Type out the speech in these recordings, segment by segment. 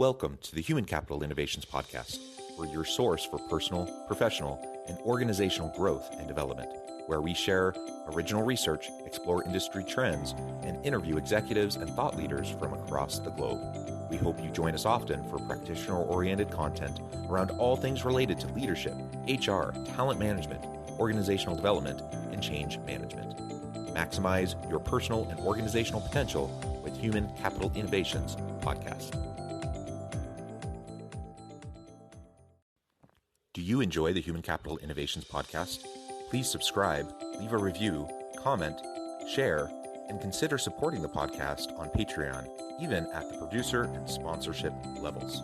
Welcome to the Human Capital Innovations Podcast. We're your source for personal, professional, and organizational growth and development, where we share original research, explore industry trends, and interview executives and thought leaders from across the globe. We hope you join us often for practitioner-oriented content around all things related to leadership, HR, talent management, organizational development, and change management. Maximize your personal and organizational potential with Human Capital Innovations Podcast. Do you enjoy the Human Capital Innovations Podcast? Please subscribe, leave a review, comment, share, and consider supporting the podcast on Patreon, even at the producer and sponsorship levels.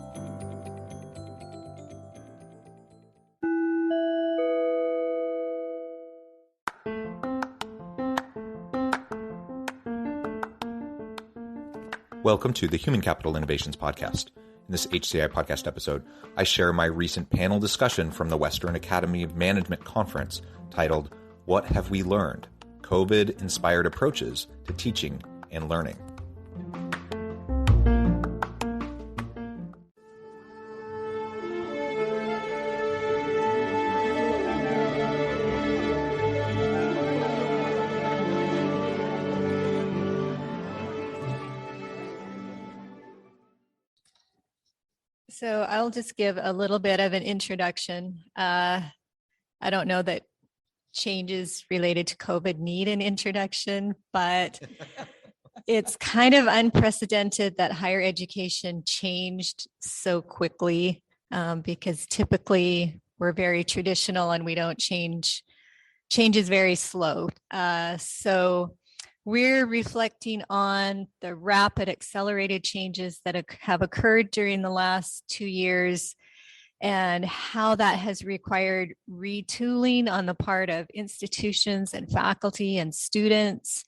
Welcome to the Human Capital Innovations Podcast. In this HCI podcast episode, I share my recent panel discussion from the Western Academy of Management Conference titled, What Have We Learned? COVID-Inspired Approaches to Teaching and Learning. So I'll just give a little bit of an introduction. I don't know that changes related to COVID need an introduction, but it's kind of unprecedented that higher education changed so quickly because typically we're very traditional and we don't change. Change is very slow. So we're reflecting on the rapid accelerated changes that have occurred during the last 2 years and how that has required retooling on the part of institutions and faculty and students,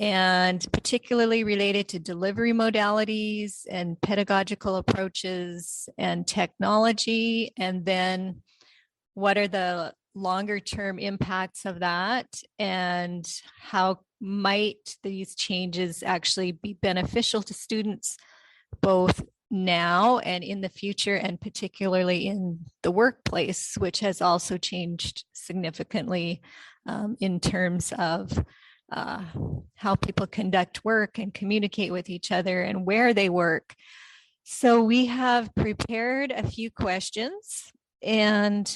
and particularly related to delivery modalities and pedagogical approaches and technology. And then what are the longer term impacts of that, and how might these changes actually be beneficial to students both now and in the future, and particularly in the workplace, which has also changed significantly in terms of how people conduct work and communicate with each other and where they work. So we have prepared a few questions, and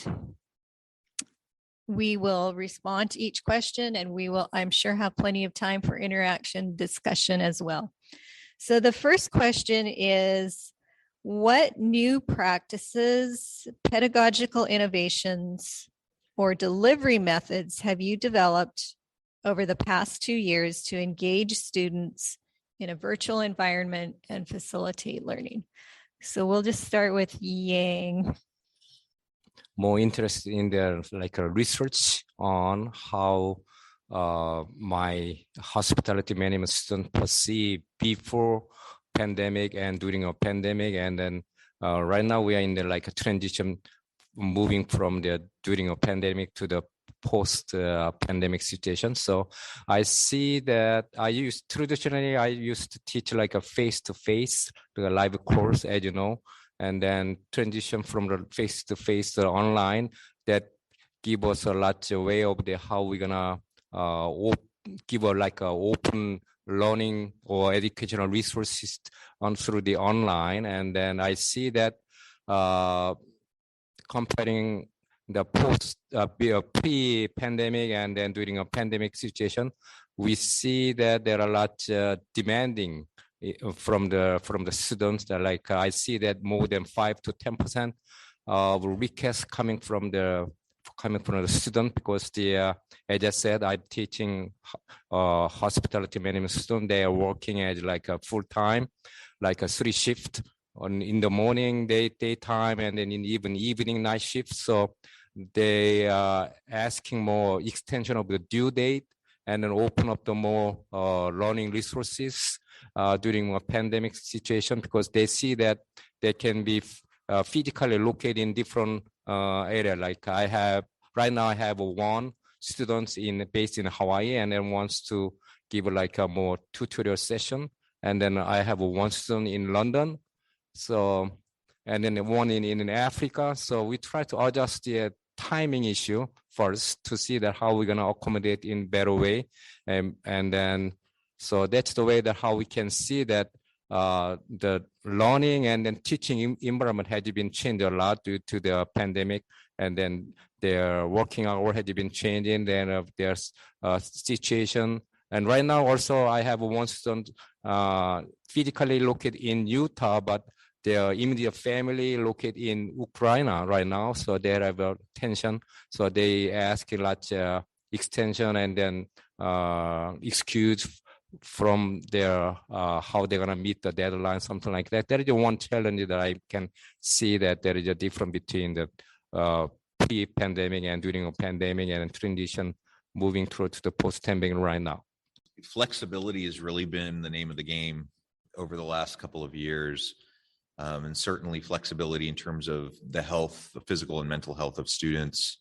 we will respond to each question, and we will, I'm sure, have plenty of time for interaction, discussion as well. So the first question is, what new practices, pedagogical innovations, or delivery methods have you developed over the past 2 years to engage students in a virtual environment and facilitate learning? So we'll just start with Yang. More interested in the research on how my hospitality management student perceive before pandemic and during a pandemic, and then right now we are in the a transition, moving from the during a pandemic to the post pandemic situation. So I see that traditionally I used to teach like a face-to-face, like a live course, as you know, and then transition from the face-to-face to online. That give us a lot of way of how we're gonna give a open learning or educational resources through the online. And then I see that comparing the pre-pandemic and then during a pandemic situation, we see that there are a lot demanding from the students. That I see that more than 5 to 10% of requests coming from the student, because as I said, I'm teaching hospitality management student. They are working as a full time, like a 3 shift in the morning, daytime, and then in evening night shift. So they are asking more extension of the due date and then open up the more learning resources during a pandemic situation, because they see that they can be physically located in different area. Right now I have one student based in Hawaii, and then wants to give a more tutorial session. And then I have one student in London. So, and then one in Africa. So we try to adjust the timing issue first to see that how we're going to accommodate in better way. And then, so that's the way that how we can see that the learning and then teaching environment has been changed a lot due to the pandemic. And then their working hour has been changing, then there's a situation. And right now also I have one student physically located in Utah, but their immediate family located in Ukraine right now. So they have a tension. So they ask a lot extension and then excuse from their how they're gonna meet the deadline, something like that. There is one challenge that I can see that there is a difference between the pre-pandemic and during a pandemic and transition moving through to the post-pandemic right now. Flexibility has really been the name of the game over the last couple of years. And certainly flexibility in terms of the health, the physical and mental health of students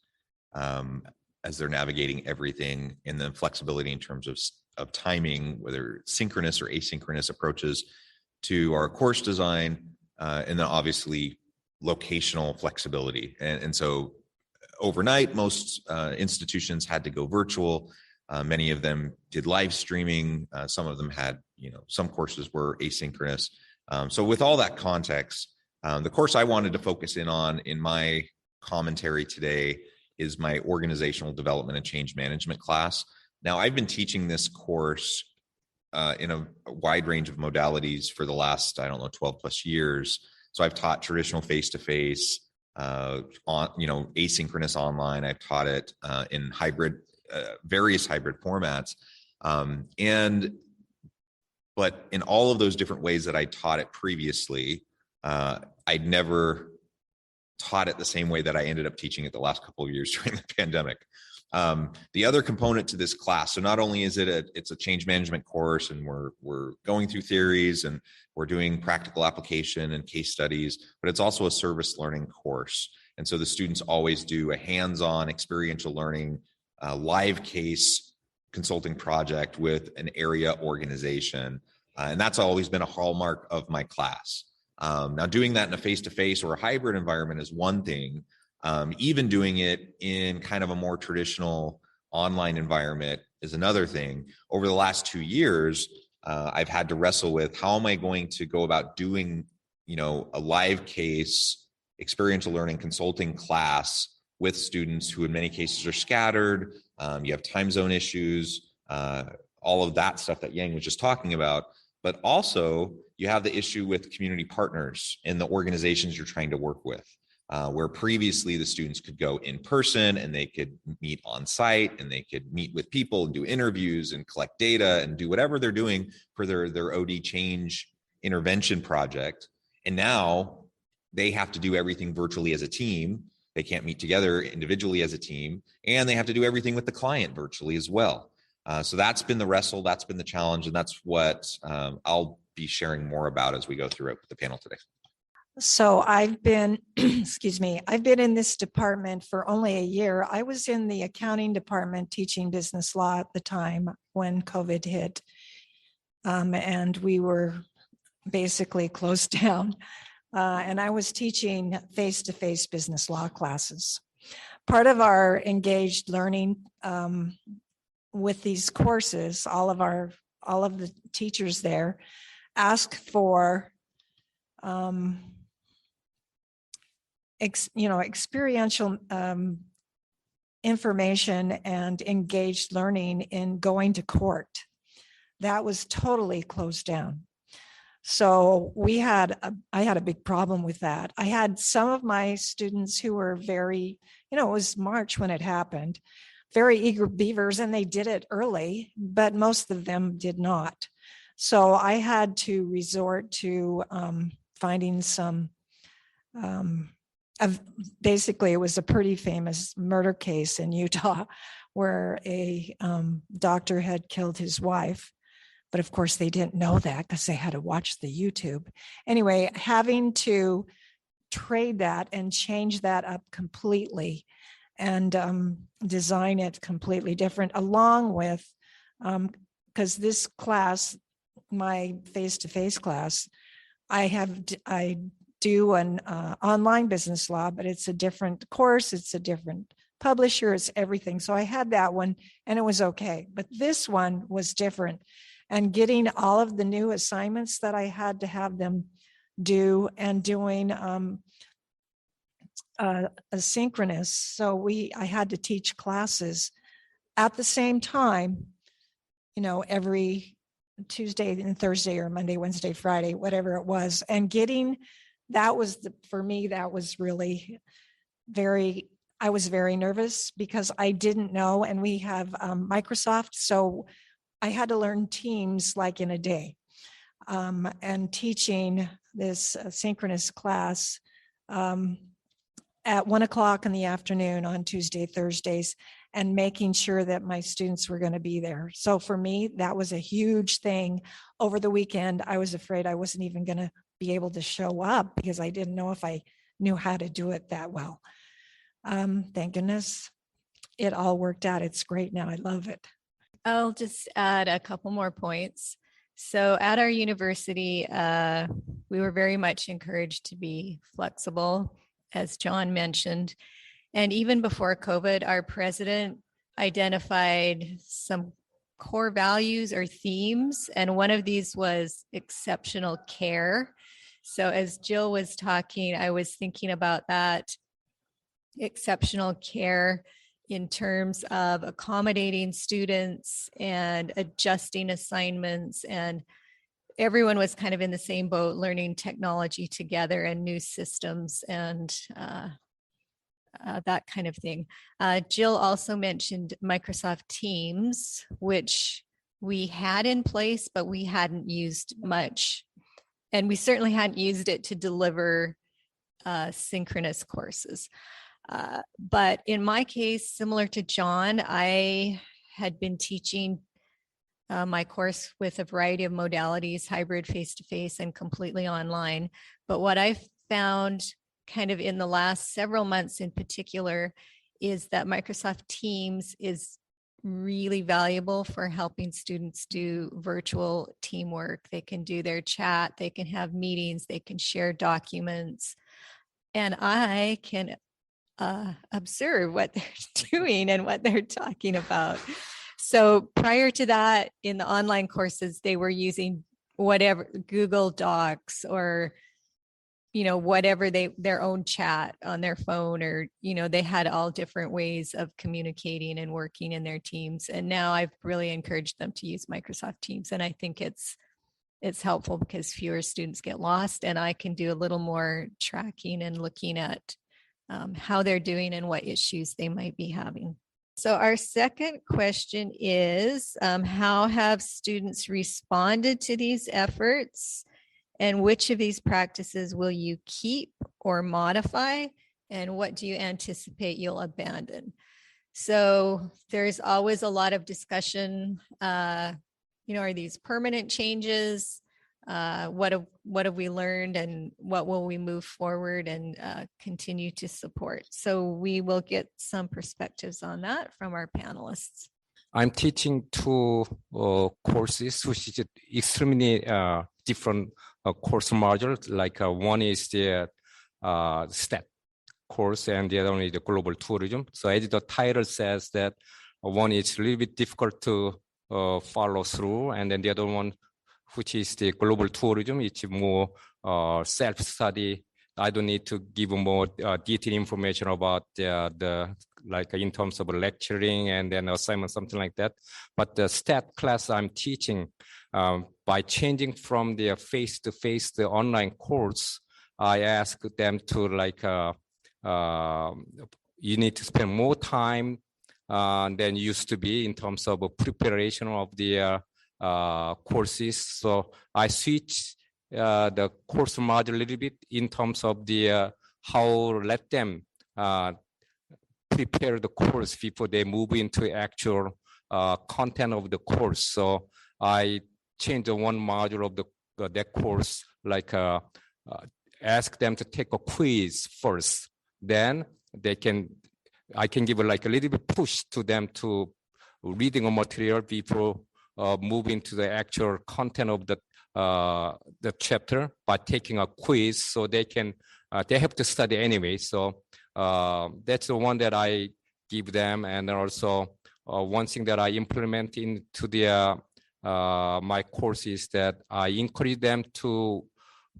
as they're navigating everything, and then flexibility in terms of timing, whether synchronous or asynchronous approaches to our course design, and then obviously locational flexibility. And so overnight, most institutions had to go virtual. Many of them did live streaming. Some of them had, some courses were asynchronous. So with all that context, the course I wanted to focus in on in my commentary today is my organizational development and change management class. Now, I've been teaching this course in a wide range of modalities for the last, 12 plus years. So I've taught traditional face-to-face, asynchronous online. I've taught it in various hybrid formats. But in all of those different ways that I taught it previously, I'd never taught it the same way that I ended up teaching it the last couple of years during the pandemic. The other component to this class, so not only is it's a change management course, and we're going through theories and we're doing practical application and case studies, but it's also a service learning course. And so the students always do a hands-on experiential learning, live case consulting project with an area organization. And that's always been a hallmark of my class. Now, doing that in a face-to-face or a hybrid environment is one thing. Even doing it in kind of a more traditional online environment is another thing. Over the last 2 years, I've had to wrestle with how am I going to go about doing, a live case experiential learning consulting class with students who in many cases are scattered. You have time zone issues, all of that stuff that Yang was just talking about. But also you have the issue with community partners in the organizations you're trying to work with, where previously the students could go in person and they could meet on site and they could meet with people and do interviews and collect data and do whatever they're doing for their OD change intervention project. And now they have to do everything virtually as a team. They can't meet together individually as a team, and they have to do everything with the client virtually as well. So that's been the wrestle, that's been the challenge, and that's what I'll be sharing more about as we go through it with the panel today. So I've been, I've been in this department for only a year. I was in the accounting department teaching business law at the time when COVID hit. And we were basically closed down. And I was teaching face-to-face business law classes. Part of our engaged learning with these courses, all of the teachers there ask for experiential information and engaged learning in going to court. That was totally closed down. So I had a big problem with that. I had some of my students who were very, it was March when it happened, very eager beavers, and they did it early, but most of them did not. So I had to resort to finding some, basically it was a pretty famous murder case in Utah where a doctor had killed his wife. But of course, they didn't know that because they had to watch the YouTube. Anyway, having to trade that and change that up completely and design it completely different, along with, because this class, my face-to-face class, I do an online business law, but it's a different course. It's a different publisher. It's everything. So I had that one and it was okay. But this one was different. And getting all of the new assignments that I had to have them do and doing asynchronous. So I had to teach classes at the same time, every Tuesday and Thursday or Monday, Wednesday, Friday, whatever it was. And for me, that was really I was very nervous because I didn't know. And we have Microsoft. So I had to learn Teams like in a day. And teaching this synchronous class at 1:00 in the afternoon on Tuesday, Thursdays, and making sure that my students were going to be there. So for me, that was a huge thing. Over the weekend, I was afraid I wasn't even going to be able to show up because I didn't know if I knew how to do it that well. Thank goodness it all worked out. It's great now. I love it. I'll just add a couple more points. So at our university, we were very much encouraged to be flexible, as John mentioned. And even before COVID, our president identified some core values or themes. And one of these was exceptional care. So as Jill was talking, I was thinking about that exceptional care in terms of accommodating students and adjusting assignments, and everyone was kind of in the same boat, learning technology together and new systems and that kind of thing. Jill also mentioned Microsoft Teams, which we had in place, but we hadn't used much. And we certainly hadn't used it to deliver synchronous courses. But in my case, similar to John, I had been teaching my course with a variety of modalities, hybrid, face-to-face, and completely online. But what I've found kind of in the last several months in particular is that Microsoft Teams is really valuable for helping students do virtual teamwork. They can do their chat, they can have meetings, they can share documents, and I can observe what they're doing and what they're talking about. So prior to that, in the online courses, they were using whatever, Google Docs or, whatever their own chat on their phone, or, they had all different ways of communicating and working in their teams. And now I've really encouraged them to use Microsoft Teams. And I think it's helpful because fewer students get lost, and I can do a little more tracking and looking at how they're doing and what issues they might be having. So our second question is, how have students responded to these efforts? And which of these practices will you keep or modify? And what do you anticipate you'll abandon? So there's always a lot of discussion, are these permanent changes? What have we learned, and what will we move forward and continue to support? So we will get some perspectives on that from our panelists. I'm teaching two courses, which is extremely different course modules. Like one is the STAT course, and the other one is the global tourism. So as the title says, that one is a little bit difficult to follow through, and then the other one, which is the global tourism, it's more self-study. I don't need to give more detailed information about the like in terms of lecturing and then assignment, something like that. But the STAT class I'm teaching, by changing from the face-to-face, the online course, I ask them to you need to spend more time than used to be in terms of preparation of the courses. So I switch the course module a little bit in terms of the how let them prepare the course before they move into actual content of the course. So I change the one module of that course, ask them to take a quiz first. Then I can give a little bit push to them to reading a material before moving to the actual content of the the chapter by taking a quiz, so they have to study anyway. So that's the one that I give them. And then also one thing that I implement into their my course is that I encourage them to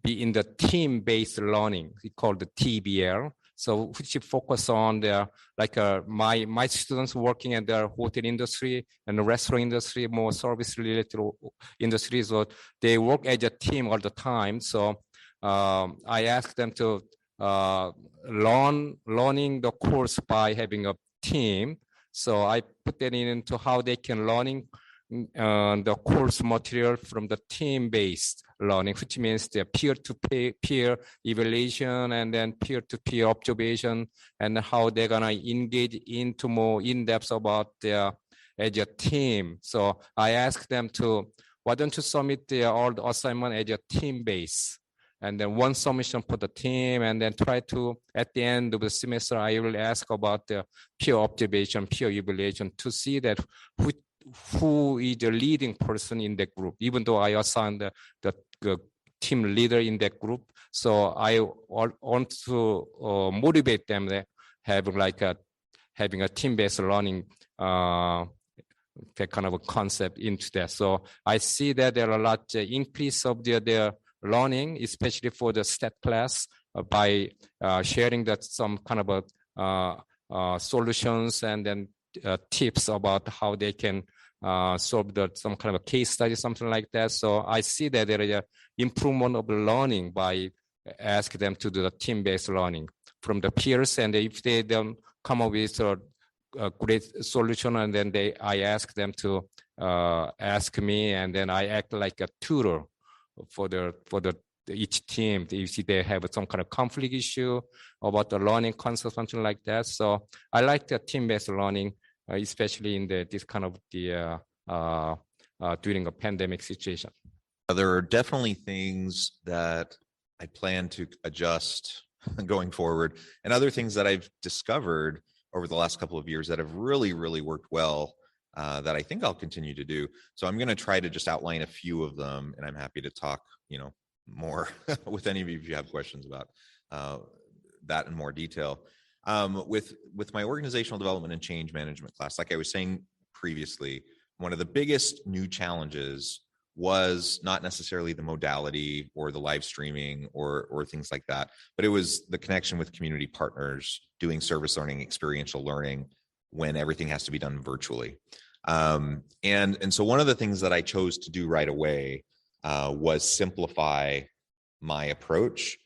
be in the team-based learning. We call the TBL. So which focus on the my students working in the hotel industry and the restaurant industry, more service related industries. So they work as a team all the time. So I ask them to learning the course by having a team. So I put that into how they can learning the course material from the team-based learning, which means the peer-to-peer evaluation and then peer-to-peer observation, and how they're gonna engage into more in-depth about their as a team. So I ask them to, why don't you submit all the assignment as a team base? And then one submission for the team, and then try to, at the end of the semester, I will ask about the peer observation, peer evaluation to see that who is the leading person in that group, even though I assigned the team leader in that group. So I want to motivate them that having a team-based learning, that kind of a concept into that. So I see that there are a lot increase of their learning, especially for the STAT class, by sharing that some kind of solutions and then tips about how they can solve some kind of a case study, something like that. So I see that there is an improvement of learning by asking them to do the team-based learning from the peers. And if they don't come up with a great solution, and then I ask them to ask me, and then I act like a tutor for each team. If they have some kind of conflict issue about the learning concept, something like that. So I like the team-based learning, especially in this kind of during a pandemic situation. There are definitely things that I plan to adjust going forward, and other things that I've discovered over the last couple of years that have really, really worked well, that I think I'll continue to do. So I'm going to try to just outline a few of them, and I'm happy to talk, more with any of you if you have questions about that in more detail. With my organizational development and change management class, like I was saying previously, one of the biggest new challenges was not necessarily the modality or the live streaming or things like that, but it was the connection with community partners, doing service learning, experiential learning when everything has to be done virtually. And so one of the things that I chose to do right away was simplify my approach.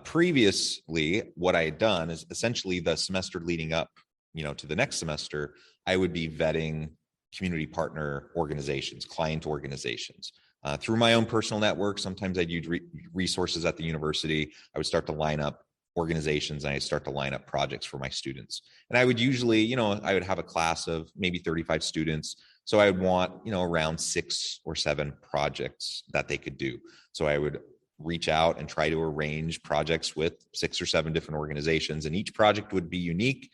Previously, what I had done is essentially the semester leading up, to the next semester, I would be vetting community partner organizations, client organizations. Through my own personal network, sometimes I'd use resources at the university. I would start to line up organizations, and I start to line up projects for my students. And I would usually, I would have a class of maybe 35 students. So I would want, around 6 or 7 projects that they could do. So I would reach out and try to arrange projects with 6 or 7 different organizations, and each project would be unique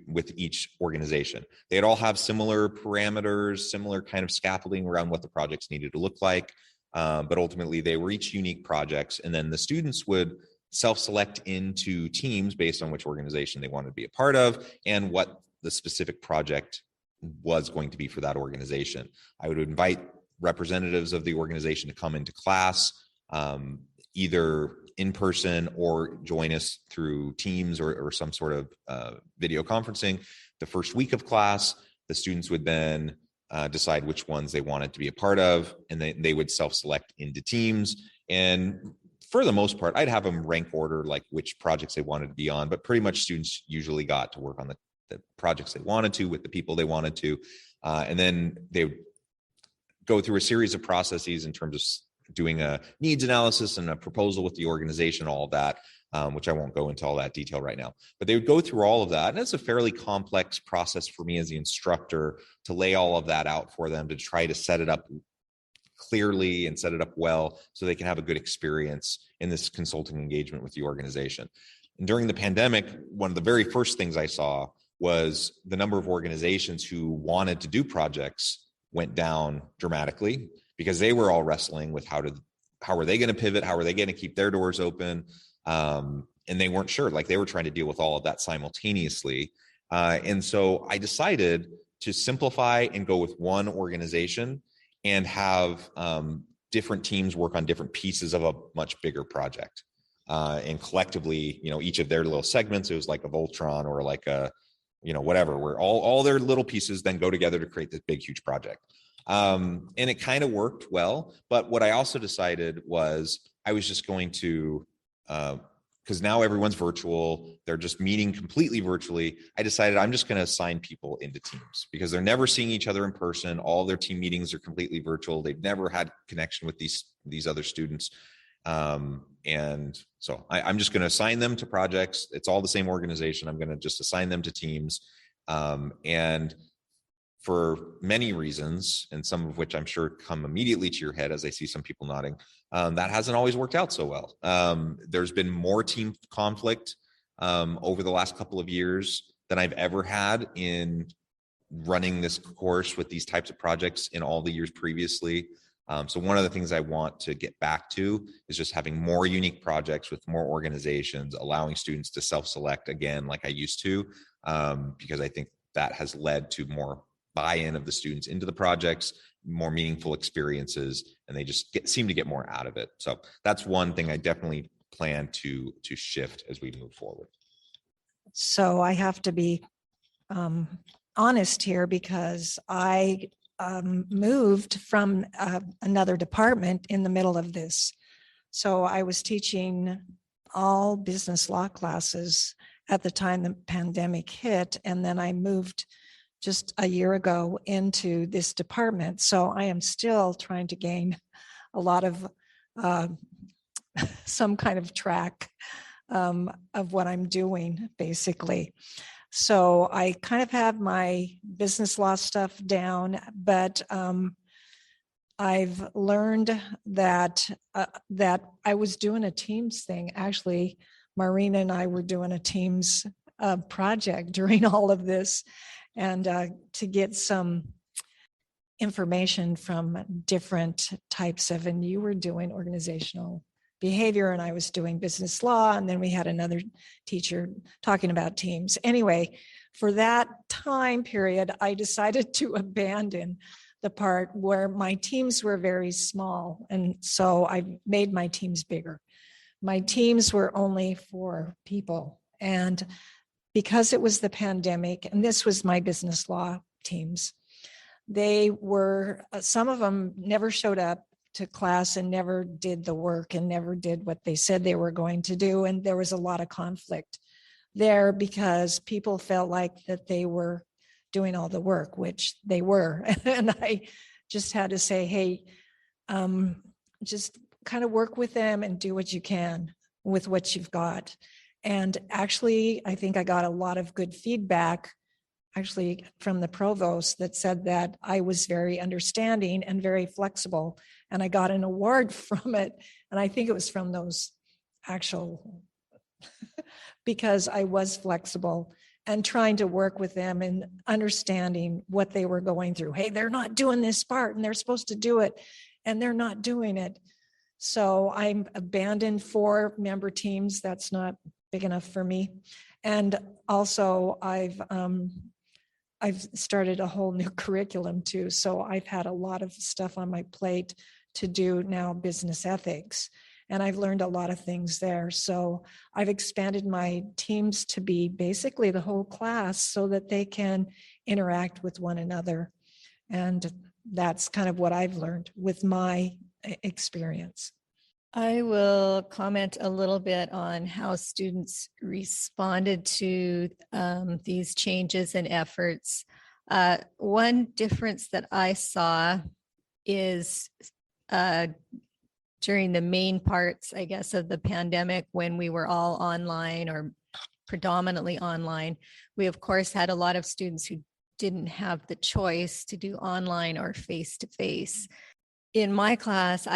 with each organization. They'd all have similar parameters, similar kind of scaffolding around what the projects needed to look like, but ultimately they were each unique projects, and then the students would self-select into teams based on which organization they wanted to be a part of and what the specific project was going to be for that organization. I would invite representatives of the organization to come into class, either in person or join us through Teams or some sort of video conferencing. The first week of class, the students would then decide which ones they wanted to be a part of, and they would self-select into teams. And for the most part, I'd have them rank order like which projects they wanted to be on, but pretty much students usually got to work on the projects they wanted to with the people they wanted to. And then they would go through a series of processes in terms of doing a needs analysis and a proposal with the organization, all of that, which I won't go into all that detail right now. But they would go through all of that. And it's a fairly complex process for me as the instructor to lay all of that out for them, to try to set it up clearly and set it up well so they can have a good experience in this consulting engagement with the organization. And during the pandemic, one of the very first things I saw was the number of organizations who wanted to do projects went down dramatically. because they were all wrestling with how are they going to pivot? How are they going to keep their doors open? And they weren't sure, like they were trying to deal with all of that simultaneously. And so I decided to simplify and go with one organization and have different teams work on different pieces of a much bigger project. And collectively, each of their little segments, it was like a Voltron or like a, whatever, where all their little pieces then go together to create this big, huge project. And it kind of worked well. But what I also decided was I was just going to, because now everyone's virtual, they're just meeting completely virtually. I decided I'm just going to assign people into teams because they're never seeing each other in person. All their team meetings are completely virtual. They've never had connection with these other students. And so I'm just going to assign them to projects. It's all the same organization. I'm going to just assign them to teams. And for many reasons, and some of which I'm sure come immediately to your head as I see some people nodding, that hasn't always worked out so well. There's been more team conflict over the last couple of years than I've ever had in running this course with these types of projects in all the years previously. So one of the things I want to get back to is just having more unique projects with more organizations, allowing students to self-select again, like I used to, because I think that has led to more buy-in of the students into the projects, more meaningful experiences, and they just seem to get more out of it. So that's one thing I definitely plan to shift as we move forward. So I have to be honest here because I moved from another department in the middle of this. So I was teaching all business law classes at the time the pandemic hit, and then I moved just a year ago into this department. So I am still trying to gain a lot of some kind of track of what I'm doing, basically. So I kind of have my business law stuff down, but I've learned that I was doing a Teams thing. Actually, Marina and I were doing a Teams project during all of this, and to get some information from different types of, and you were doing organizational behavior and I was doing business law, and then we had another teacher talking about teams. Anyway, for that time period, I decided to abandon the part where my teams were very small, and so I made my teams bigger. My teams were only 4 people, and because it was the pandemic, and this was my business law teams, they were, some of them never showed up to class and never did the work and never did what they said they were going to do. And there was a lot of conflict there because people felt like that they were doing all the work, which they were. And I just had to say, hey, just kind of work with them and do what you can with what you've got. And actually, I think I got a lot of good feedback actually from the provost that said that I was very understanding and very flexible. And I got an award from it. And I think it was from those actual, because I was flexible and trying to work with them and understanding what they were going through. Hey, they're not doing this part and they're supposed to do it and they're not doing it. So I'm abandoned 4 member teams. That's not big enough for me. And also I've started a whole new curriculum too. So I've had a lot of stuff on my plate to do now, business ethics. And I've learned a lot of things there. So I've expanded my teams to be basically the whole class so that they can interact with one another. And that's kind of what I've learned with my experience. I will comment a little bit on how students responded to these changes and efforts. One difference that I saw is during the main parts, I guess, of the pandemic, when we were all online or predominantly online, we of course had a lot of students who didn't have the choice to do online or face-to-face. In my class,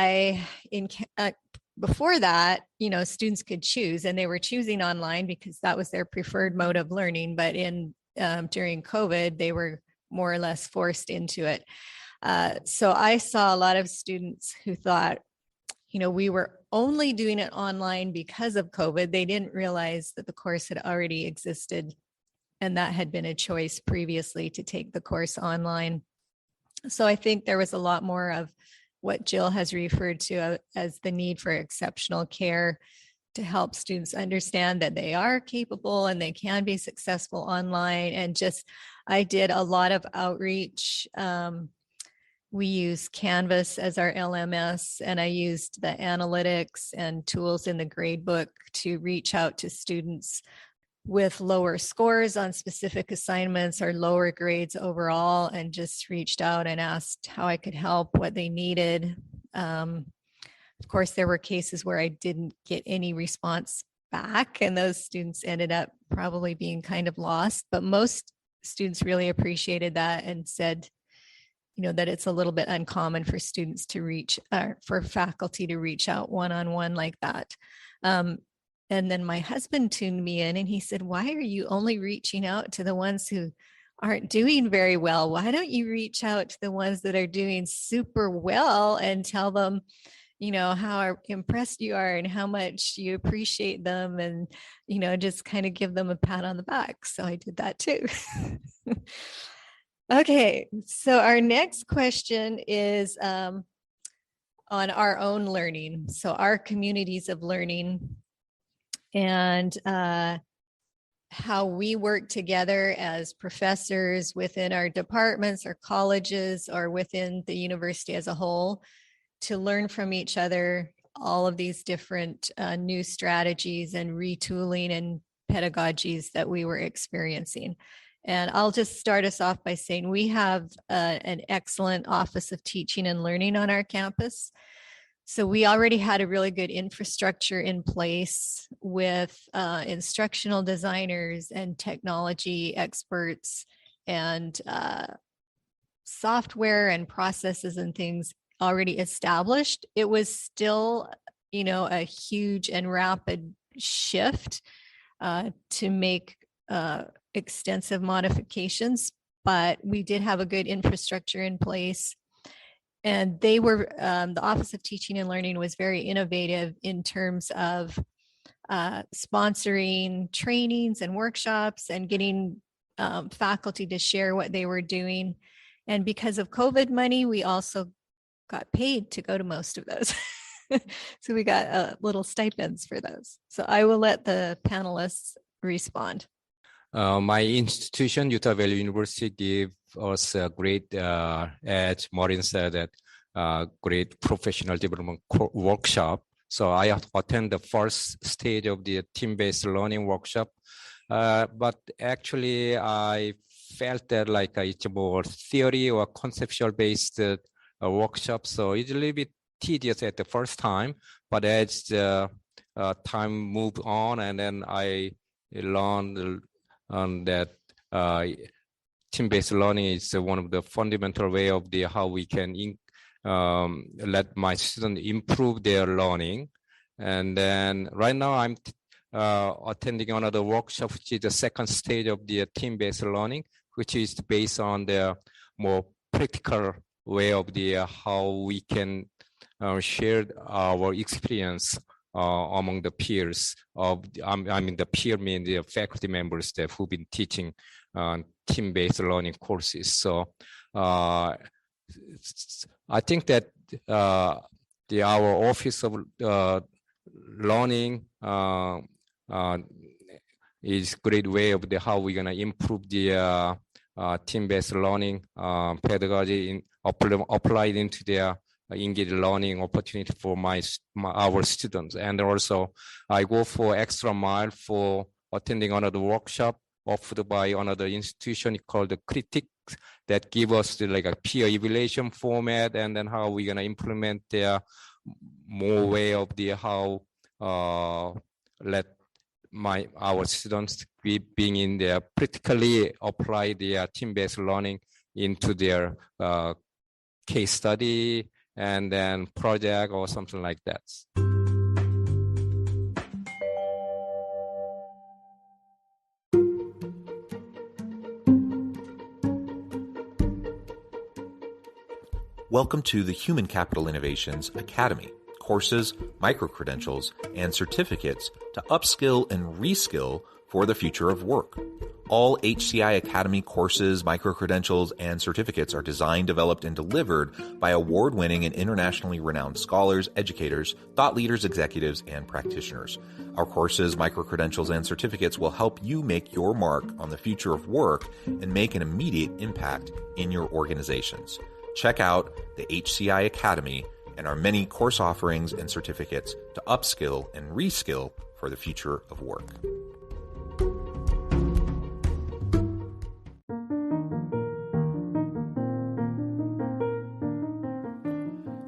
before that, students could choose, and they were choosing online because that was their preferred mode of learning. But during COVID, they were more or less forced into it. So I saw a lot of students who thought, we were only doing it online because of COVID. They didn't realize that the course had already existed and that had been a choice previously to take the course online. So I think there was a lot more of what Jill has referred to as the need for exceptional care to help students understand that they are capable and they can be successful online. And I did a lot of outreach. We use Canvas as our LMS, and I used the analytics and tools in the gradebook to reach out to students with lower scores on specific assignments or lower grades overall, and just reached out and asked how I could help, what they needed. Of course, there were cases where I didn't get any response back, and those students ended up probably being kind of lost, but most students really appreciated that and said, that it's a little bit uncommon for students to for faculty to reach out one-on-one like that. And then my husband tuned me in and he said, why are you only reaching out to the ones who aren't doing very well? Why don't you reach out to the ones that are doing super well and tell them, how impressed you are and how much you appreciate them, and, just kind of give them a pat on the back. So I did that too. Okay, so our next question is on our own learning. So our communities of learning and how we work together as professors within our departments or colleges or within the university as a whole to learn from each other all of these different new strategies and retooling and pedagogies that we were experiencing. And I'll just start us off by saying we have an excellent Office of Teaching and Learning on our campus. So we already had a really good infrastructure in place with instructional designers and technology experts and software and processes and things already established. It was still, a huge and rapid shift to make extensive modifications, but we did have a good infrastructure in place. And they were, the Office of Teaching and Learning was very innovative in terms of sponsoring trainings and workshops and getting faculty to share what they were doing. And because of COVID money, we also got paid to go to most of those. So we got little stipends for those. So I will let the panelists respond. My institution, Utah Valley University, gave us a great, as Maureen said, that great professional development workshop. So I attended the first stage of the team-based learning workshop. But actually, I felt that like it's a more theory or conceptual-based workshop. So it's a little bit tedious at the first time, but as time moved on, and then I learned that team-based learning is one of the fundamental way of how we can let my students improve their learning. And then right now I'm attending another workshop, which is the second stage of the team-based learning, which is based on the more practical way of how we can share our experience among the peers of, the peer mean the faculty members that who've been teaching team-based learning courses. So I think that our Office of Learning is great way of how we're gonna improve the team-based learning pedagogy applied into their engaged learning opportunity for our students. And also I go for extra mile for attending another workshop offered by another institution called the Critics that give us like a peer evaluation format, and then how we're gonna implement their more way of how let our students being in their critically apply their team-based learning into their case study and then project or something like that. Welcome to the Human Capital Innovations Academy. Courses, micro-credentials, and certificates to upskill and reskill for the future of work. All HCI Academy courses, micro-credentials, and certificates are designed, developed, and delivered by award-winning and internationally renowned scholars, educators, thought leaders, executives, and practitioners. Our courses, micro-credentials, and certificates will help you make your mark on the future of work and make an immediate impact in your organizations. Check out the HCI Academy and our many course offerings and certificates to upskill and reskill for the future of work.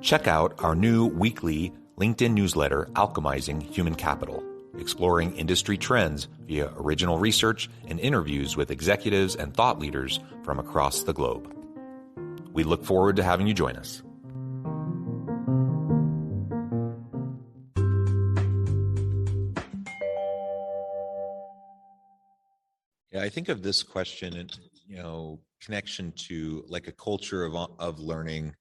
Check out our new weekly LinkedIn newsletter, Alchemizing Human Capital, exploring industry trends via original research and interviews with executives and thought leaders from across the globe. We look forward to having you join us. Yeah, I think of this question and, connection to like a culture of learning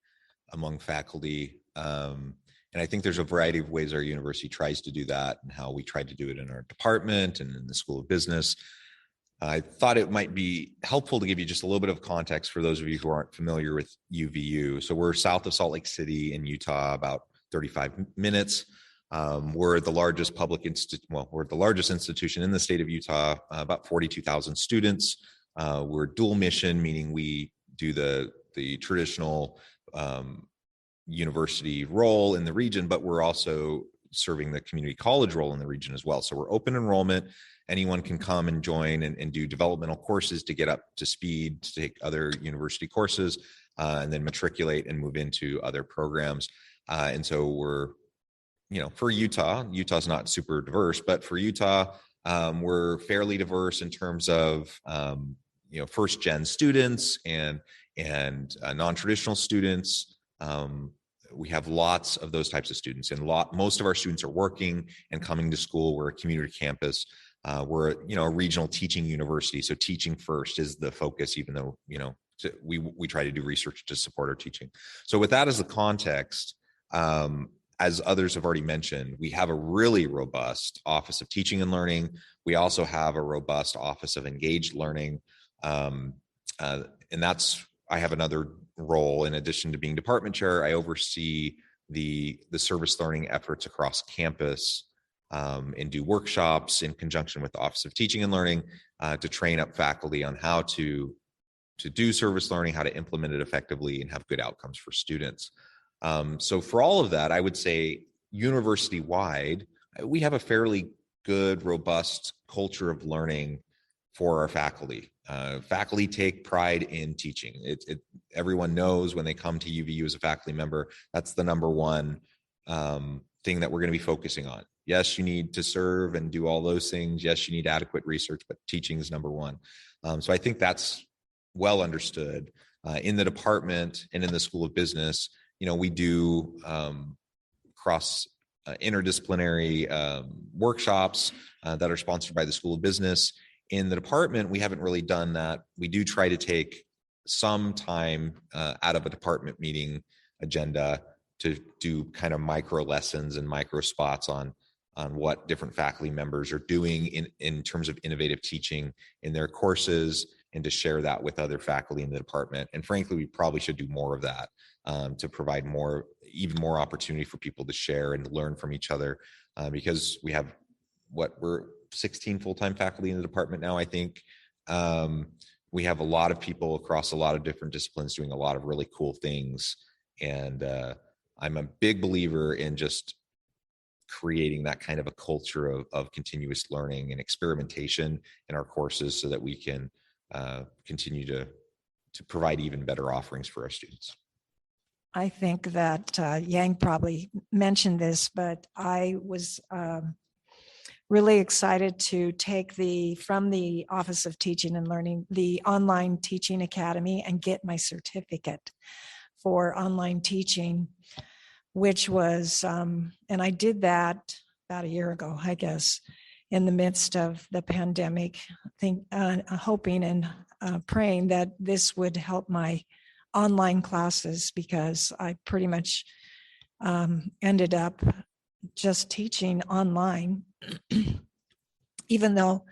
among faculty. And I think there's a variety of ways our university tries to do that and how we try to do it in our department and in the School of Business. I thought it might be helpful to give you just a little bit of context for those of you who aren't familiar with UVU. So we're south of Salt Lake City in Utah, about 35 minutes. We're the largest we're the largest institution in the state of Utah, about 42,000 students. We're dual mission, meaning we do the traditional university role in the region, but we're also serving the community college role in the region as well. So we're open enrollment. Anyone can come and join and do developmental courses to get up to speed, to take other university courses, and then matriculate and move into other programs. And so we're, for Utah's not super diverse, but for Utah, we're fairly diverse in terms of, first gen students and non-traditional students. We have lots of those types of students, and most of our students are working and coming to school. We're a community campus. We're a regional teaching university, so teaching first is the focus, even though we try to do research to support our teaching. So with that as the context, as others have already mentioned, we have a really robust Office of Teaching and Learning. We also have a robust Office of Engaged Learning, and I have another role in addition to being department chair. I oversee the service learning efforts across campus. And do workshops in conjunction with the Office of Teaching and Learning to train up faculty on how to do service learning, how to implement it effectively, and have good outcomes for students. So for all of that, I would say university-wide, we have a fairly good, robust culture of learning for our faculty. Faculty take pride in teaching. Everyone knows when they come to UVU as a faculty member, that's the number one thing that we're going to be focusing on. Yes, you need to serve and do all those things. Yes, you need adequate research, but teaching is number one. So I think that's well understood. In the department and in the School of Business, we do cross interdisciplinary workshops that are sponsored by the School of Business. In the department, we haven't really done that. We do try to take some time out of a department meeting agenda to do kind of micro lessons and micro spots on what different faculty members are doing in terms of innovative teaching in their courses, and to share that with other faculty in the department. And frankly, we probably should do more of that to provide even more opportunity for people to share and learn from each other, because we have we're 16 full-time faculty in the department now, I think. We have a lot of people across a lot of different disciplines doing a lot of really cool things. And I'm a big believer in just creating that kind of a culture of continuous learning and experimentation in our courses so that we can continue to provide even better offerings for our students. I think that Yang probably mentioned this, but I was really excited to take from the Office of Teaching and Learning, the Online Teaching Academy, and get my certificate for online teaching, which was, and I did that about a year ago, I guess, in the midst of the pandemic, hoping and praying that this would help my online classes because I pretty much ended up just teaching online, even though,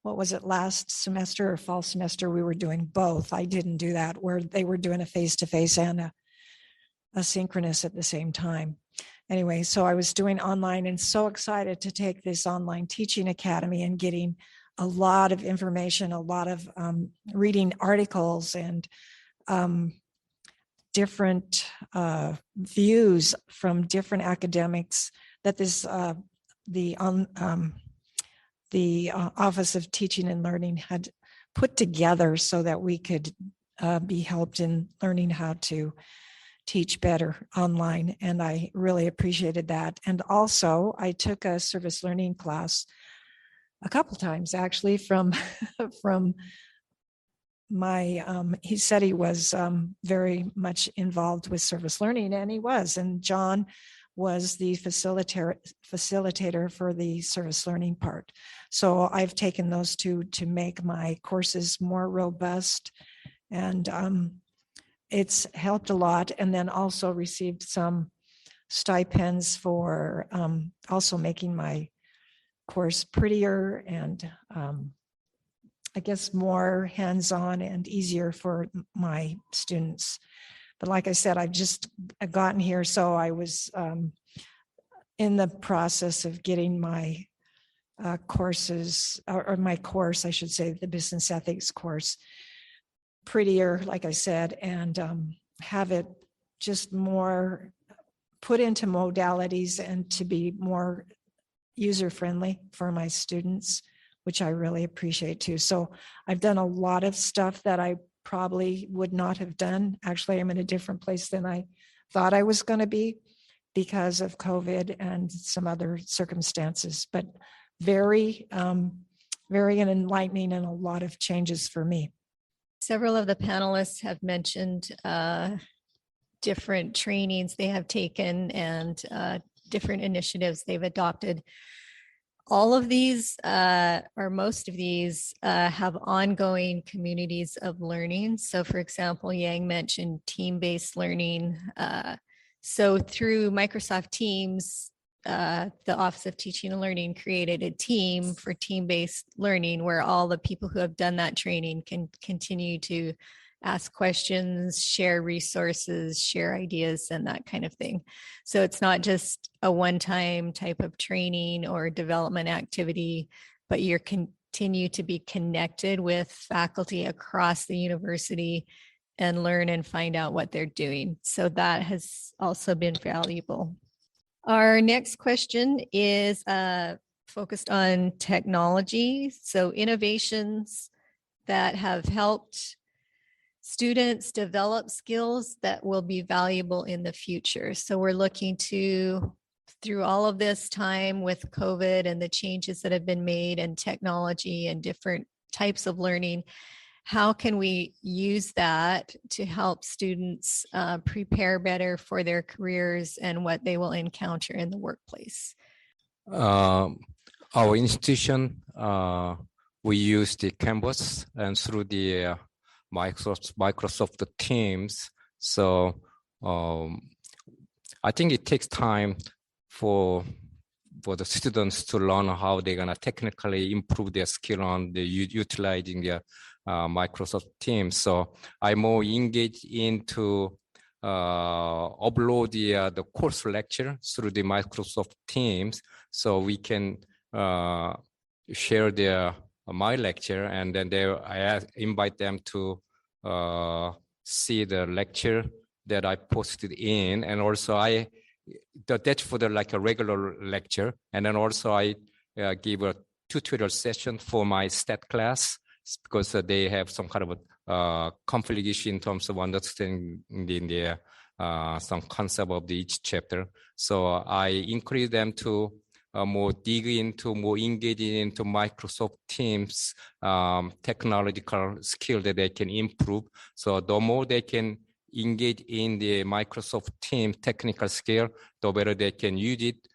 what was it, last semester or fall semester, we were doing both. I didn't do that, where they were doing a face-to-face and a synchronous at the same time. Anyway, so I was doing online and so excited to take this online teaching academy and getting a lot of information, a lot of reading articles and different views from different academics that the Office of Teaching and Learning had put together so that we could be helped in learning how to teach better online. And I really appreciated that. And also I took a service learning class a couple times actually from my, he said he was very much involved with service learning, and he was. And John was the facilitator for the service learning part. So I've taken those two to make my courses more robust, and it's helped a lot. And then also received some stipends for also making my course prettier and I guess more hands-on and easier for my students. But like I said, I've just gotten here, so I was in the process of getting my courses, or my course, I should say, the business ethics course, prettier, like I said, and have it just more put into modalities and to be more user-friendly for my students, which I really appreciate too. So I've done a lot of stuff that I probably would not have done. Actually, I'm in a different place than I thought I was going to be because of COVID and some other circumstances, but very, very enlightening and a lot of changes for me. Several of the panelists have mentioned different trainings they have taken and different initiatives they've adopted. All of these, or most of these, have ongoing communities of learning. So for example, Yang mentioned team-based learning. So through Microsoft Teams, the Office of Teaching and Learning created a team for team-based learning where all the people who have done that training can continue to ask questions, share resources, share ideas, and that kind of thing. So it's not just a one-time type of training or development activity, but you're continue to be connected with faculty across the university and learn and find out what they're doing. So that has also been valuable. Our next question is focused on technology. So innovations that have helped students develop skills that will be valuable in the future. So we're looking to, through all of this time with COVID and the changes that have been made and technology and different types of learning, how can we use that to help students prepare better for their careers and what they will encounter in the workplace? Our institution, we use the Canvas and through the Microsoft Teams. So I think it takes time for the students to learn how they're gonna technically improve their skill on the utilizing their Microsoft Teams. So I'm more engaged into upload the course lecture through the Microsoft Teams, so we can share my lecture, and then I invite them to see the lecture that I posted in, and also that's for like a regular lecture, and then also I give a tutorial session for my stat class because they have some kind of a conflict issue in terms of understanding some concept of each chapter. So I encourage them to more engage into Microsoft Teams technological skill that they can improve. So the more they can engage in the Microsoft Teams technical skill, the better they can use it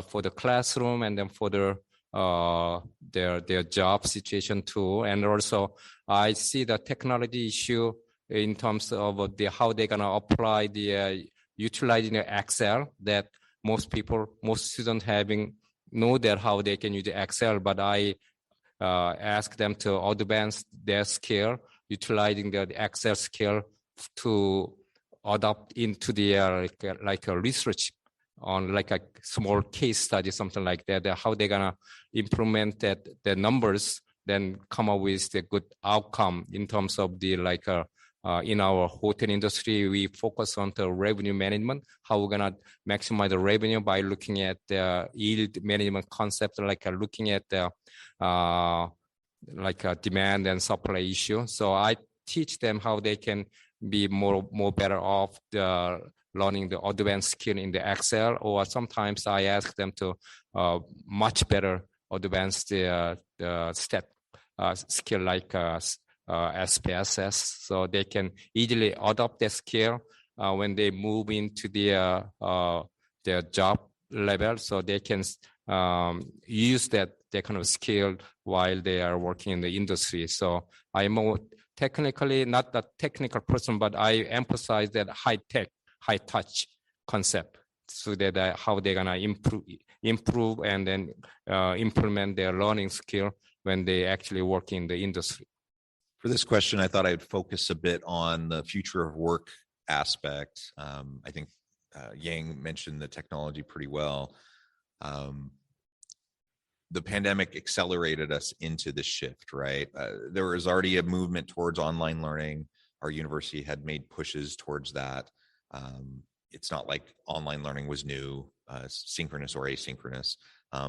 for the classroom and then for their job situation too. And also I see the technology issue in terms of how they're gonna apply the utilizing the Excel, that most students know that how they can use the Excel, but I ask them to advance their skill, utilizing the Excel skill to adopt into the like a research on like a small case study, something like that, how they're gonna implement the numbers, then come up with the good outcome in terms of the in our hotel industry, we focus on the revenue management, how we're gonna maximize the revenue by looking at the yield management concept, looking at the demand and supply issue. So I teach them how they can be more better off learning the advanced skill in the Excel, or sometimes I ask them to much better advance the step skill like SPSS, so they can easily adopt the skill when they move into their job level, so they can use that kind of skill while they are working in the industry. So I'm more technically not the technical person, but I emphasize that high touch concept, so that how they're gonna improve and then implement their learning skill when they actually work in the industry. For this question, I thought I'd focus a bit on the future of work aspect. I think Yang mentioned the technology pretty well. The pandemic accelerated us into this shift, right? There was already a movement towards online learning. Our university had made pushes towards that. It's not like online learning was new, synchronous or asynchronous,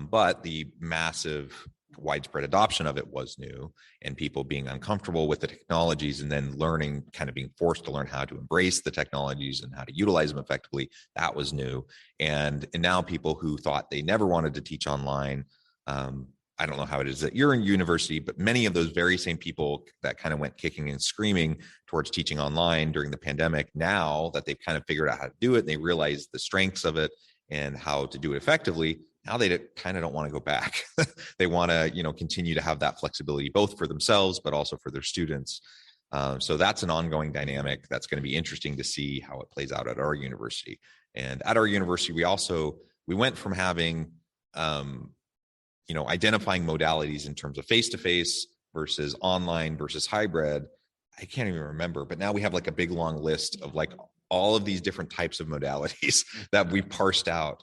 but the massive widespread adoption of it was new, and people being uncomfortable with the technologies and then learning, kind of being forced to learn how to embrace the technologies and how to utilize them effectively, that was new. And now people who thought they never wanted to teach online, I don't know how it is that you're in university, but many of those very same people that kind of went kicking and screaming towards teaching online during the pandemic, now that they've kind of figured out how to do it, and they realize the strengths of it and how to do it effectively, now they kind of don't want to go back. They want to, continue to have that flexibility, both for themselves, but also for their students. So that's an ongoing dynamic that's going to be interesting to see how it plays out at our university. And at our university, we went from having, identifying modalities in terms of face-to-face versus online versus hybrid. I can't even remember, but now we have like a big long list of like all of these different types of modalities that we've parsed out.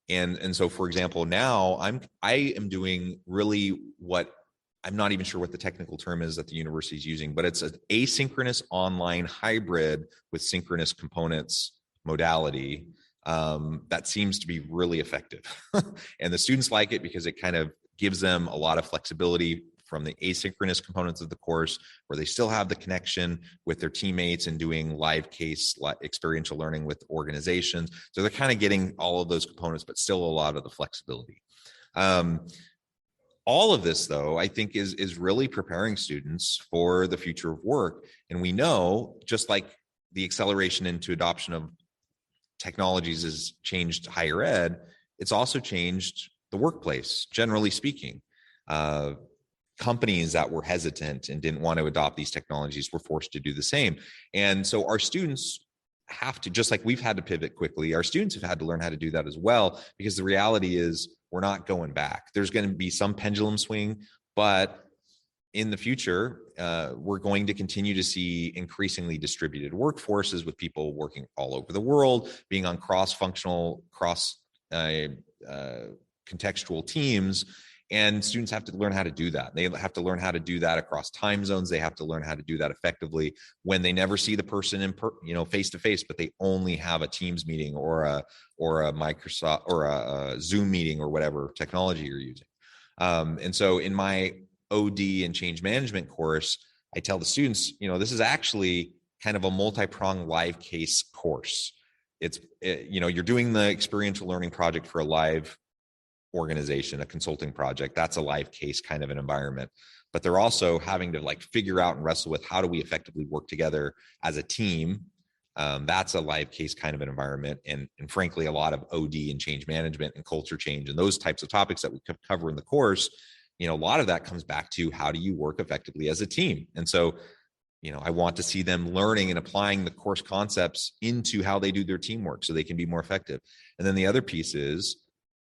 And so, for example, now I am doing really what I'm not even sure what the technical term is that the university is using, but it's an asynchronous online hybrid with synchronous components modality that seems to be really effective. And the students like it because it kind of gives them a lot of flexibility from the asynchronous components of the course, where they still have the connection with their teammates and doing live case experiential learning with organizations. So they're kind of getting all of those components, but still a lot of the flexibility. All of this, though, I think is really preparing students for the future of work. And we know, just like the acceleration into adoption of technologies has changed higher ed, it's also changed the workplace, generally speaking. Companies that were hesitant and didn't want to adopt these technologies were forced to do the same. And so our students have to, just like we've had to pivot quickly, our students have had to learn how to do that as well, because the reality is we're not going back. There's going to be some pendulum swing, but in the future, we're going to continue to see increasingly distributed workforces with people working all over the world, being on cross-functional, contextual teams. And students have to learn how to do that. They have to learn how to do that across time zones. They have to learn how to do that effectively when they never see the person in face to face, but they only have a Teams meeting or a Microsoft or a Zoom meeting or whatever technology you're using. And so in my OD and change management course, I tell the students, this is actually kind of a multi-pronged live case course. You're doing the experiential learning project for a live organization, a consulting project. That's a live case kind of an environment, but they're also having to figure out and wrestle with how do we effectively work together as a team. That's a live case kind of an environment. And frankly, a lot of OD and change management and culture change and those types of topics that we cover in the course, a lot of that comes back to how do you work effectively as a team? And so I want to see them learning and applying the course concepts into how they do their teamwork so they can be more effective. And then the other piece is,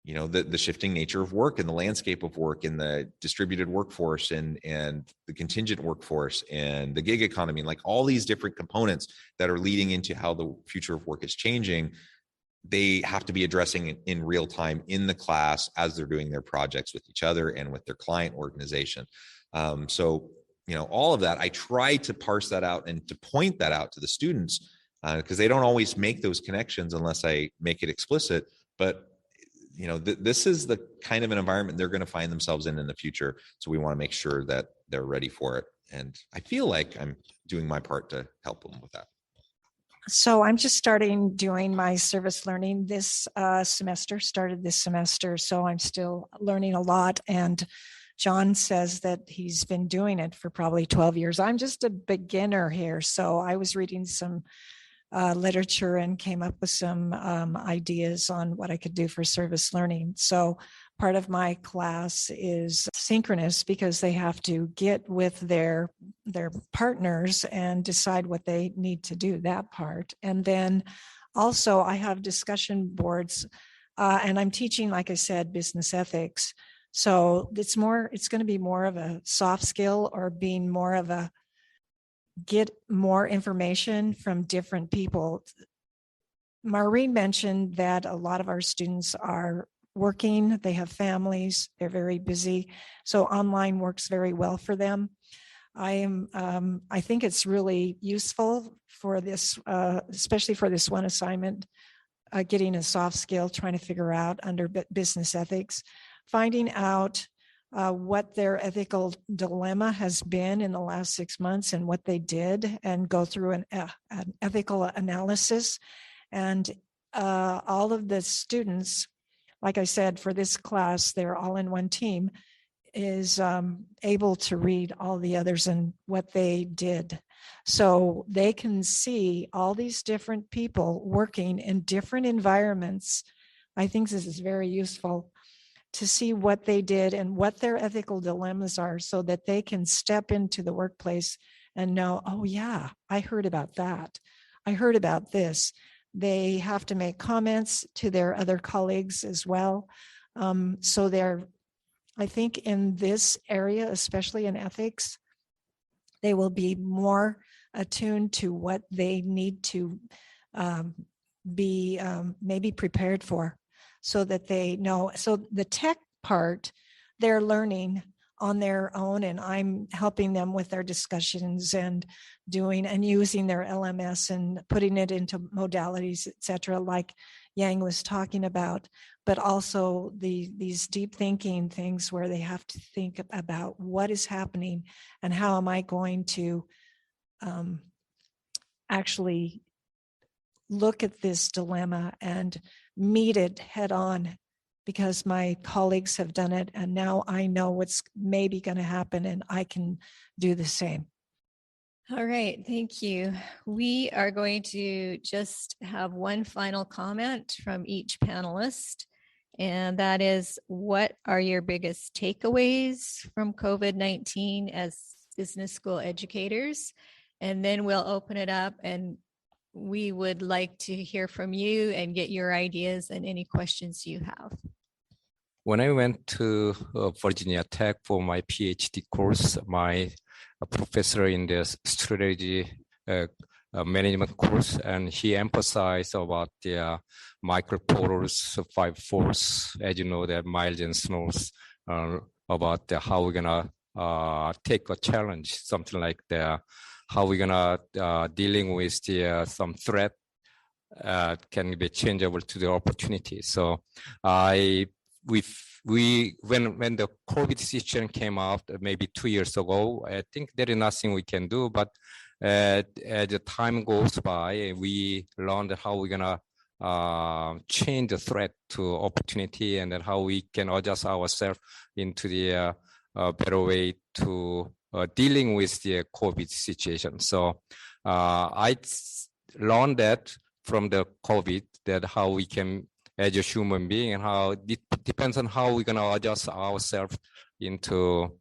the shifting nature of work and the landscape of work and the distributed workforce and the contingent workforce and the gig economy, and like all these different components that are leading into how the future of work is changing. They have to be addressing it in real time in the class as they're doing their projects with each other and with their client organization. So all of that, I try to parse that out and to point that out to the students because they don't always make those connections unless I make it explicit. But this is the kind of an environment they're going to find themselves in the future. So we want to make sure that they're ready for it. And I feel like I'm doing my part to help them with that. So I'm just doing my service learning this started this semester. So I'm still learning a lot. And John says that he's been doing it for probably 12 years. I'm just a beginner here. So I was reading some literature and came up with some ideas on what I could do for service learning. So part of my class is synchronous because they have to get with their partners and decide what they need to do, that part. And then also I have discussion boards and I'm teaching, like I said, business ethics. So it's going to be more of a soft skill or being more of a get more information from different people. Maureen mentioned that a lot of our students are working, they have families, they're very busy. So online works very well for them. I think it's really useful for this, especially for this one assignment, getting a soft skill, trying to figure out under business ethics, finding out what their ethical dilemma has been in the last 6 months and what they did, and go through an ethical analysis. And all of the students, like I said, for this class, they're all in one team, is able to read all the others and what they did. So they can see all these different people working in different environments. I think this is very useful to see what they did and what their ethical dilemmas are so that they can step into the workplace and know, oh yeah, I heard about that. I heard about this. They have to make comments to their other colleagues as well. So I think in this area, especially in ethics, they will be more attuned to what they need to be maybe prepared for, so that they know. So the tech part, they're learning on their own, and I'm helping them with their discussions and doing and using their LMS and putting it into modalities, et cetera, like Yang was talking about, but also these deep thinking things where they have to think about what is happening and how am I going to actually look at this dilemma and meet it head on, because my colleagues have done it and now I know what's maybe going to happen and I can do the same. All right, thank you. We are going to just have one final comment from each panelist, and that is, what are your biggest takeaways from COVID-19 as business school educators? And then we'll open it up, and we would like to hear from you and get your ideas and any questions you have. When I went to Virginia Tech for my PhD course, my professor in the strategy management course, and he emphasized about the microportals, 5 force, as you know, that Miles and Snows, about how we're gonna take a challenge, something like how we're gonna dealing with some threat can be changeable to the opportunity. So when the COVID situation came out maybe 2 years ago, I think there is nothing we can do. But as the time goes by, we learned how we're gonna change the threat to opportunity, and then how we can adjust ourselves into the better way to dealing with the COVID situation. So I learned that from the COVID, that how we can, as a human being, and how it depends on how we're going to adjust ourselves into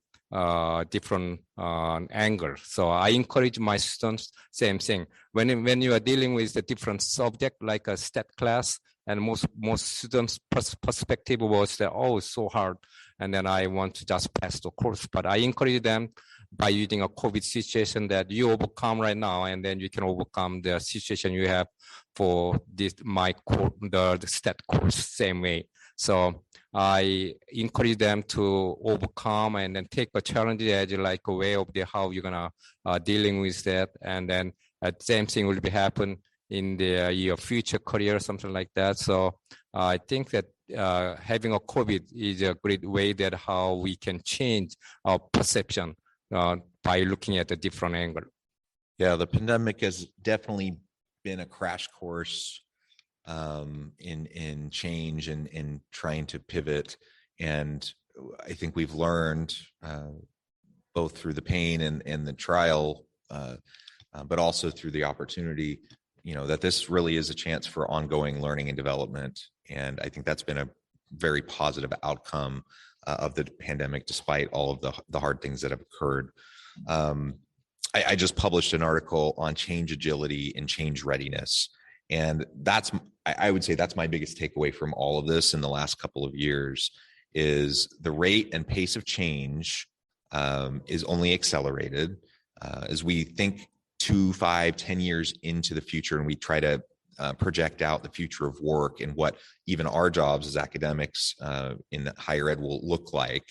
different angle. So I encourage my students, same thing. When you are dealing with a different subject like a stat class, and most students' perspective was that, oh, it's so hard, and then I want to just pass the course. But I encourage them by using a COVID situation that you overcome right now, and then you can overcome the situation you have for this the stat course same way. So I encourage them to overcome and then take a challenge as like a way of how you're gonna dealing with that, and then same thing will be happen in your future career, something like that. So I think that having a COVID is a great way that how we can change our perception by looking at a different angle. Yeah, the pandemic has definitely been a crash course in change and in trying to pivot. And I think we've learned both through the pain and the trial, but also through the opportunity, that this really is a chance for ongoing learning and development. And I think that's been a very positive outcome of the pandemic, despite all of the hard things that have occurred. I just published an article on change agility and change readiness. And I would say that's my biggest takeaway from all of this in the last couple of years, is the rate and pace of change is only accelerated as we think 2, 5, 10 years into the future, and we try to project out the future of work and what even our jobs as academics in higher ed will look like.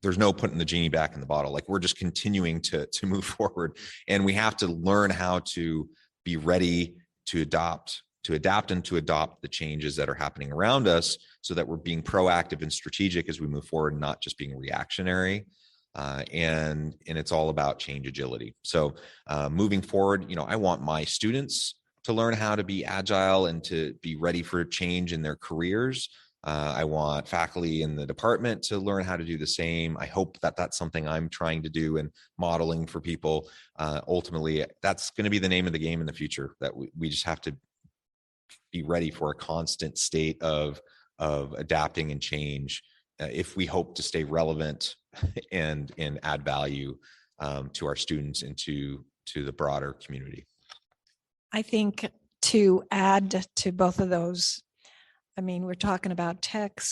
There's no putting the genie back in the bottle. Like, we're just continuing to move forward, and we have to learn how to be ready to adapt and to adopt the changes that are happening around us, so that we're being proactive and strategic as we move forward, not just being reactionary. And it's all about change agility. So moving forward, I want my students to learn how to be agile and to be ready for change in their careers. I want faculty in the department to learn how to do the same. I hope that that's something I'm trying to do and modeling for people. Ultimately, that's going to be the name of the game in the future, that we just have to be ready for a constant state of adapting and change if we hope to stay relevant and add value to our students and to the broader community. I think to add to both of those, I mean, we're talking about tech,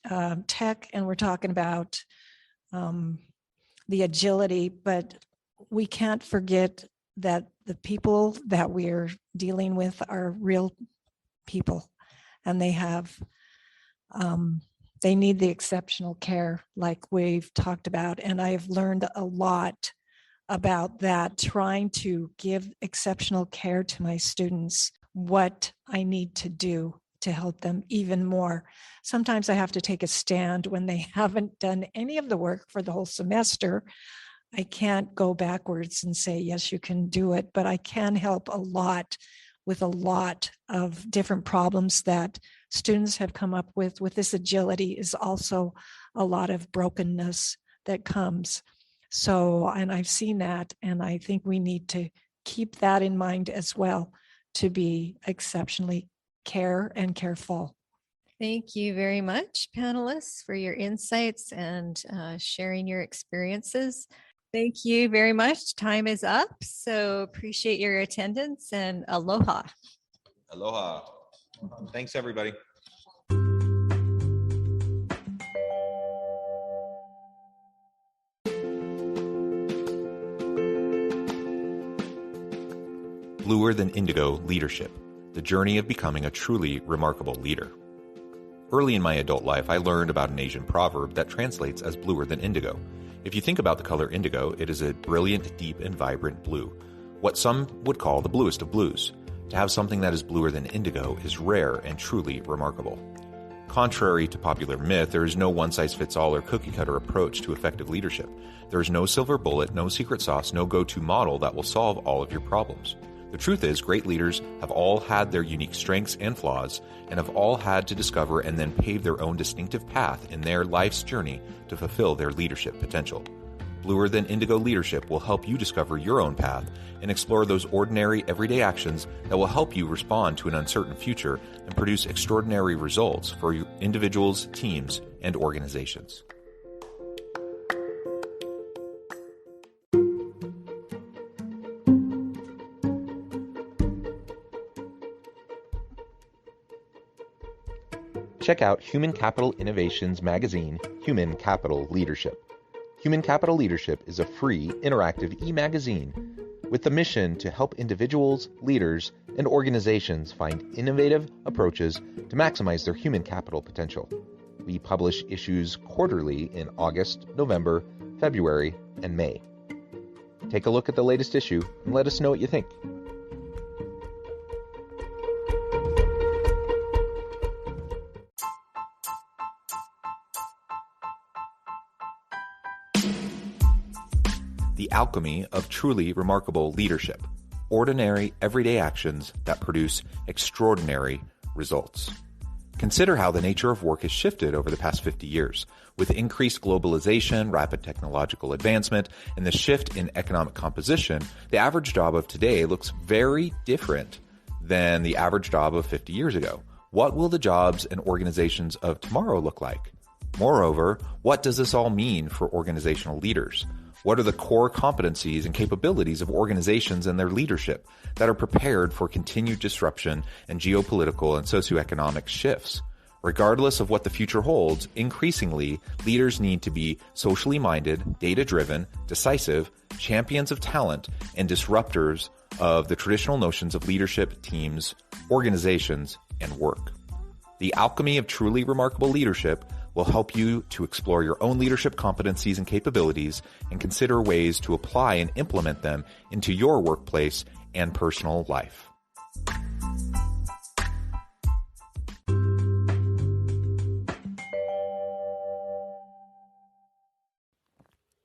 and we're talking about the agility, but we can't forget that the people that we're dealing with are real people, and they need the exceptional care like we've talked about. And I've learned a lot about that, trying to give exceptional care to my students, what I need to do to help them even more. Sometimes I have to take a stand when they haven't done any of the work for the whole semester. I can't go backwards and say, yes, you can do it, but I can help a lot with a lot of different problems that students have come up with. With this agility is also a lot of brokenness that comes. So, and I've seen that, and I think we need to keep that in mind as well, to be exceptionally careful. Thank you very much, panelists, for your insights and sharing your experiences. Thank you very much. Time is up, so appreciate your attendance, and aloha. Aloha. Thanks, everybody. Bluer Than Indigo Leadership, the journey of becoming a truly remarkable leader. Early in my adult life, I learned about an Asian proverb that translates as bluer than indigo. If you think about the color indigo, it is a brilliant, deep, and vibrant blue, what some would call the bluest of blues. To have something that is bluer than indigo is rare and truly remarkable. Contrary to popular myth, there is no one-size-fits-all or cookie-cutter approach to effective leadership. There is no silver bullet, no secret sauce, no go-to model that will solve all of your problems. The truth is, great leaders have all had their unique strengths and flaws, and have all had to discover and then pave their own distinctive path in their life's journey to fulfill their leadership potential. Bluer Than Indigo Leadership will help you discover your own path and explore those ordinary, everyday actions that will help you respond to an uncertain future and produce extraordinary results for individuals, teams, and organizations. check out Human Capital Innovations magazine, Human Capital Leadership. Human Capital Leadership is a free, interactive e-magazine with the mission to help individuals, leaders, and organizations find innovative approaches to maximize their human capital potential. We publish issues quarterly in August, November, February, and May. Take a look at the latest issue and let us know what you think. The alchemy of truly remarkable leadership. Ordinary, everyday actions that produce extraordinary results. Consider how the nature of work has shifted over the past 50 years. With increased globalization, rapid technological advancement, and the shift in economic composition, the average job of today looks very different than the average job of 50 years ago. What will the jobs and organizations of tomorrow look like? Moreover, what does this all mean for organizational leaders? What are the core competencies and capabilities of organizations and their leadership that are prepared for continued disruption and geopolitical and socioeconomic shifts? Regardless of what the future holds, increasingly, leaders need to be socially minded, data-driven, decisive, champions of talent, and disruptors of the traditional notions of leadership, teams, organizations, and work. The alchemy of truly remarkable leadership will help you to explore your own leadership competencies and capabilities and consider ways to apply and implement them into your workplace and personal life.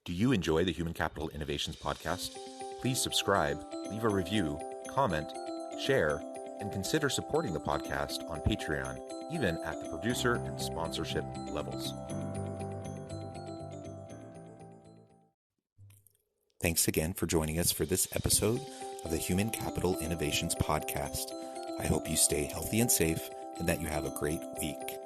Do you enjoy the Human Capital Innovations podcast? Please subscribe, leave a review, comment, share, and consider supporting the podcast on Patreon, even at the producer and sponsorship levels. Thanks again for joining us for this episode of the Human Capital Innovations podcast. I hope you stay healthy and safe and that you have a great week.